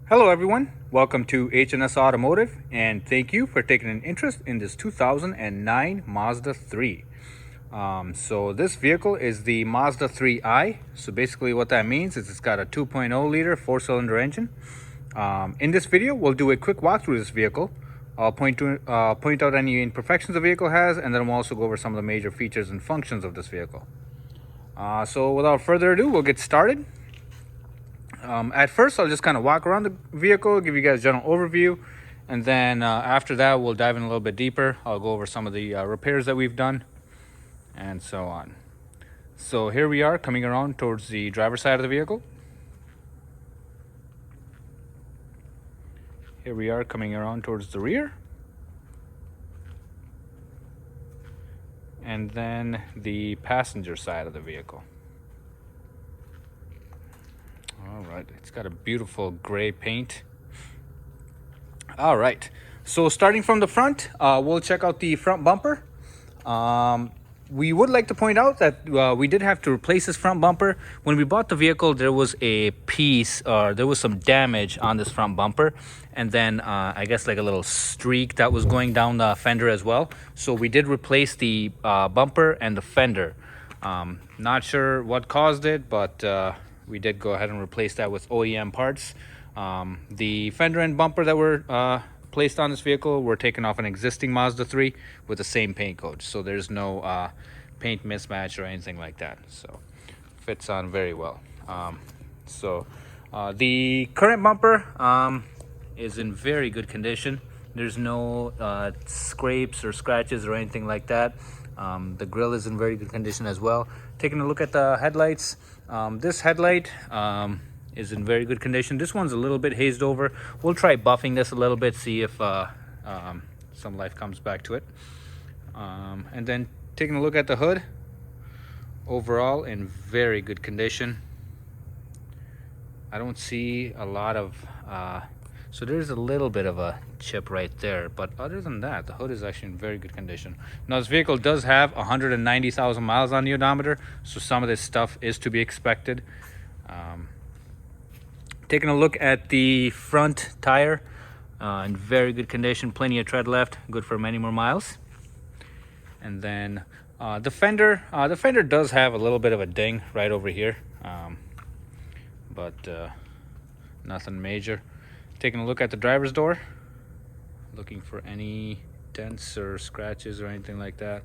Hello everyone, welcome to H&S Automotive, and thank you for taking an interest in this 2009 Mazda 3. So this vehicle is the Mazda 3i. So basically what that means is it's got a 2.0 liter 4-cylinder engine. In this video, we'll do a quick walkthrough of this vehicle. I'll point out any imperfections the vehicle has, and then we'll also go over some of the major features and functions of this vehicle. So without further ado, we'll get started. At first, I'll just kind of walk around the vehicle, give you guys a general overview, and then after that, we'll dive in a little bit deeper. I'll go over some of the repairs that we've done, and so on. So here we are coming around towards the driver's side of the vehicle. Here we are coming around towards the rear. And then the passenger side of the vehicle. All right, it's got a beautiful gray paint. All right, so starting from the front, we'll check out the front bumper. We would like to point out that we did have to replace this front bumper. When we bought the vehicle, there was a piece, or there was some damage on this front bumper, and then I guess like a little streak that was going down the fender as well. So we did replace the bumper and the fender. Not sure what caused it, but we did go ahead and replace that with OEM parts. The fender and bumper that were placed on this vehicle were taken off an existing Mazda 3 with the same paint code. So there's no paint mismatch or anything like that. So fits on very well. The current bumper is in very good condition. There's no scrapes or scratches or anything like that. The grille is in very good condition as well. Taking a look at the headlights, this headlight is in very good condition. This one's a little bit hazed over. We'll try buffing this a little bit, see if some life comes back to it. And then taking a look at the hood, overall in very good condition. I don't see a lot of so there's a little bit of a chip right there, but other than that, the hood is actually in very good condition. Now this vehicle does have 190,000 miles on the odometer, so some of this stuff is to be expected. Taking a look at the front tire, in very good condition, plenty of tread left, good for many more miles. And then the fender does have a little bit of a ding right over here, but nothing major. Taking a look at the driver's door, looking for any dents or scratches or anything like that.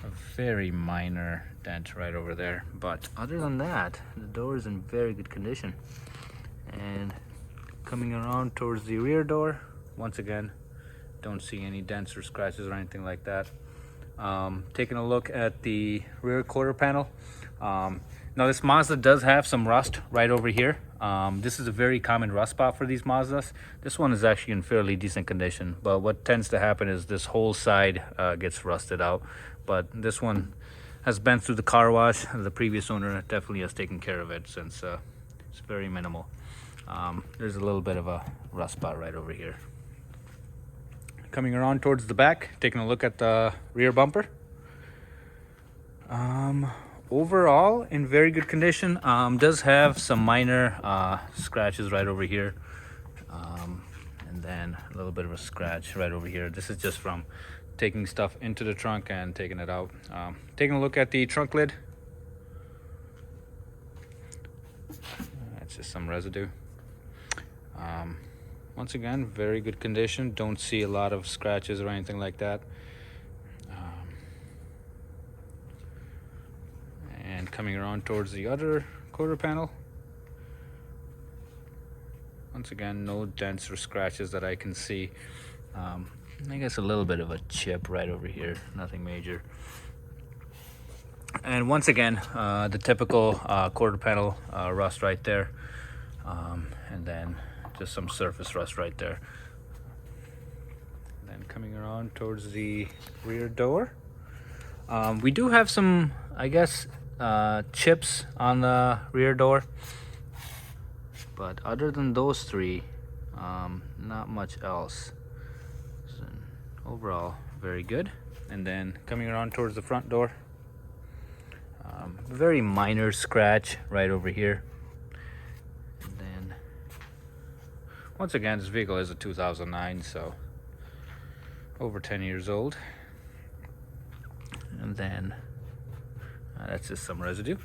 A very minor dent right over there, but other than that, the door is in very good condition. And coming around towards the rear door, once again, don't see any dents or scratches or anything like that. Taking a look at the rear quarter panel. Now this Mazda does have some rust right over here. This is a very common rust spot for these Mazdas. This one is actually in fairly decent condition, but what tends to happen is this whole side gets rusted out. But this one has been through the car wash. The previous owner definitely has taken care of it, since it's very minimal. There's a little bit of a rust spot right over here. Coming around towards the back, taking a look at the rear bumper. Overall in very good condition. Does have some minor scratches right over here, and then a little bit of a scratch right over here. This is just from taking stuff into the trunk and taking it out. Taking a look at the trunk lid, that's just some residue. Once again, very good condition. Don't see a lot of scratches or anything like that. And coming around towards the other quarter panel, once again, no dents or scratches that I can see. I guess a little bit of a chip right over here, nothing major. And once again, the typical quarter panel rust right there, and then just some surface rust right there. And then coming around towards the rear door, we do have some, I guess, chips on the rear door, but other than those three, not much else. So overall, very good. And then coming around towards the front door, very minor scratch right over here. And then Once again, this vehicle is a 2009, so over 10 years old. And then that's just some residue.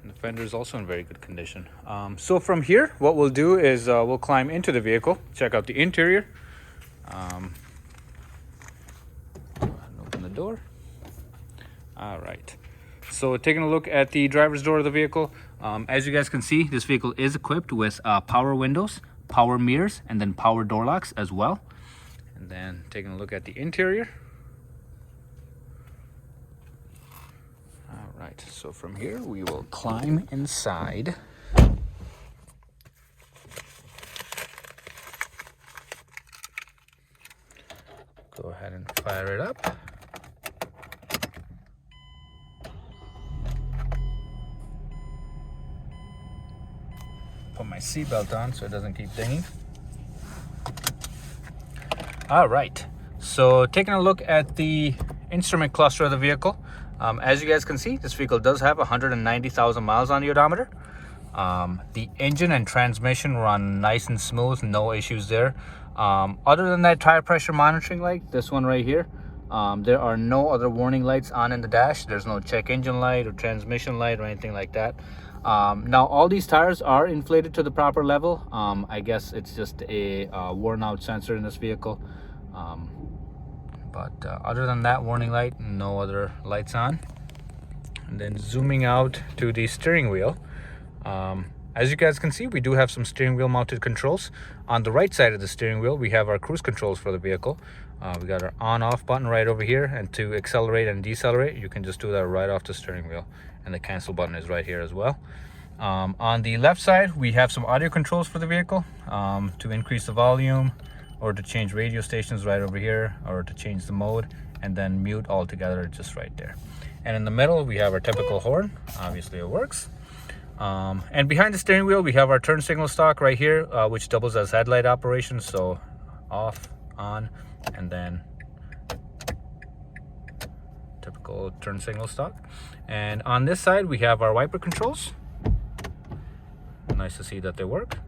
And the fender is also in very good condition. So from here, what we'll do is we'll climb into the vehicle, check out the interior. Open the door. All right. So taking a look at the driver's door of the vehicle, as you guys can see, this vehicle is equipped with power windows, power mirrors, and then power door locks as well. And then taking a look at the interior. All right, so from here we will climb inside. Go ahead and fire it up. Put my seatbelt on so it doesn't keep dinging. All right, so taking a look at the instrument cluster of the vehicle, as you guys can see, this vehicle does have 190,000 miles on the odometer. The engine and transmission run nice and smooth, no issues there. Other than that tire pressure monitoring light, this one right here, there are no other warning lights on in the dash. There's no check engine light or transmission light or anything like that. Now all these tires are inflated to the proper level. I guess it's just a worn out sensor in this vehicle. But other than that warning light, no other lights on. And then zooming out to the steering wheel, as you guys can see, we do have some steering wheel mounted controls. On the right side of the steering wheel, we have our cruise controls for the vehicle. We got our on off button right over here, and to accelerate and decelerate, you can just do that right off the steering wheel, and the cancel button is right here as well. On the left side, we have some audio controls for the vehicle, to increase the volume or to change radio stations right over here, or to change the mode, and then mute altogether just right there. And in the middle, we have our typical horn. Obviously it works. And behind the steering wheel, we have our turn signal stalk right here, which doubles as headlight operation. So off, on, and then typical turn signal stalk. And on this side, we have our wiper controls. Nice to see that they work.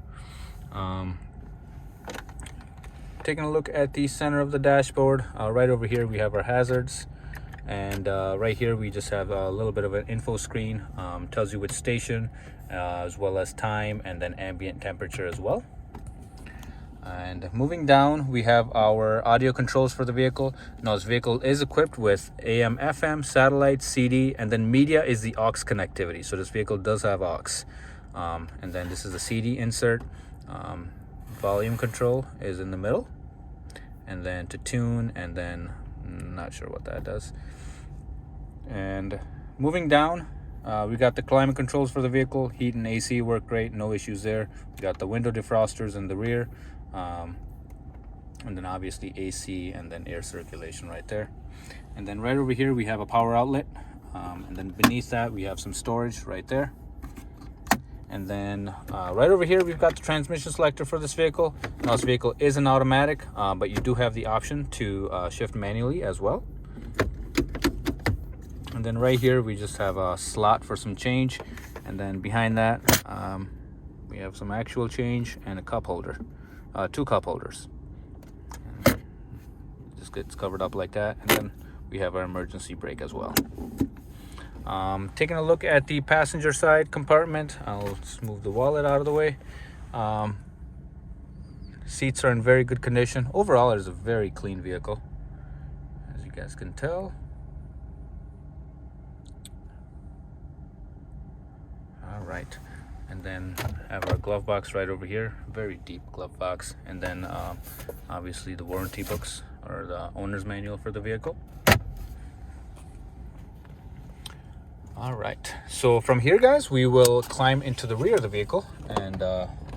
Taking a look at the center of the dashboard, right over here we have our hazards, and right here we just have a little bit of an info screen. Tells you which station, as well as time, and then ambient temperature as well. And moving down, we have our audio controls for the vehicle. Now this vehicle is equipped with AM, FM, satellite, CD, and then media is the aux connectivity. So this vehicle does have aux. And then this is the CD insert. Volume control is in the middle, and then to tune, and then not sure what that does. And moving down, we got the climate controls for the vehicle. Heat and AC work great, no issues there. We got the window defrosters in the rear, and then obviously AC and then air circulation right there. And then right over here we have a power outlet, and then beneath that we have some storage right there. And then right over here, we've got the transmission selector for this vehicle. Now this vehicle is an automatic, but you do have the option to shift manually as well. And then right here, we just have a slot for some change. And then behind that, we have some actual change and a cup holder, 2 cup holders. And just gets covered up like that. And then we have our emergency brake as well. Taking a look at the passenger side compartment, I'll just move the wallet out of the way. Seats are in very good condition. Overall, it is a very clean vehicle, as you guys can tell. All right, and then have our glove box right over here, very deep glove box, and then obviously the warranty books or the owner's manual for the vehicle. All right, so from here, guys, we will climb into the rear of the vehicle and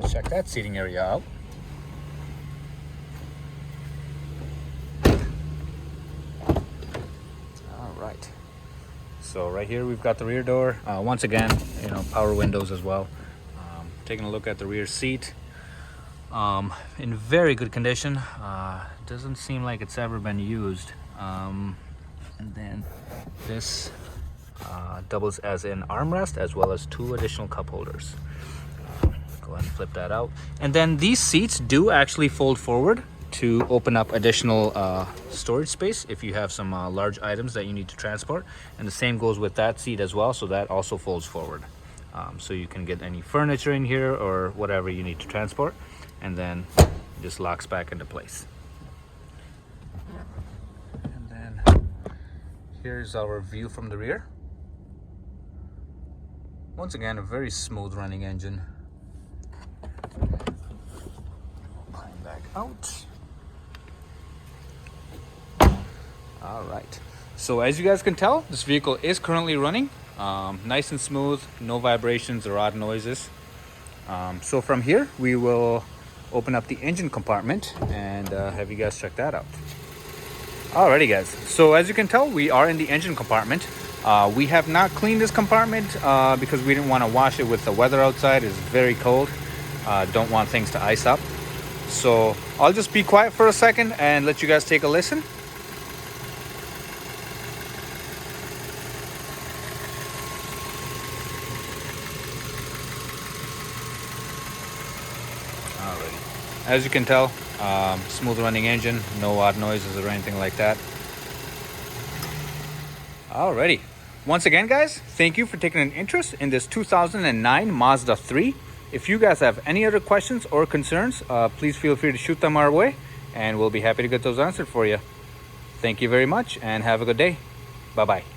check that seating area out. All right, so right here we've got the rear door. Once again, power windows as well. Taking a look at the rear seat, in very good condition. Doesn't seem like it's ever been used. And then this doubles as an armrest, as well as 2 additional cup holders. Go ahead and flip that out. And then these seats do actually fold forward to open up additional storage space if you have some large items that you need to transport. And the same goes with that seat as well, so that also folds forward. So you can get any furniture in here or whatever you need to transport, and then it just locks back into place. And then here's our view from the rear. Once again, a very smooth running engine. Climb back out. All right, so as you guys can tell, this vehicle is currently running nice and smooth, no vibrations or odd noises. So from here we will open up the engine compartment and have you guys check that out. Alrighty guys, so as you can tell, we are in the engine compartment. We have not cleaned this compartment because we didn't want to wash it with the weather outside. It's very cold. Don't want things to ice up. So I'll just be quiet for a second and let you guys take a listen. Alrighty. As you can tell, smooth running engine, no odd noises or anything like that. Alrighty. Once again, guys, thank you for taking an interest in this 2009 Mazda 3. If you guys have any other questions or concerns, please feel free to shoot them our way, and we'll be happy to get those answered for you. Thank you very much, and have a good day. Bye-bye.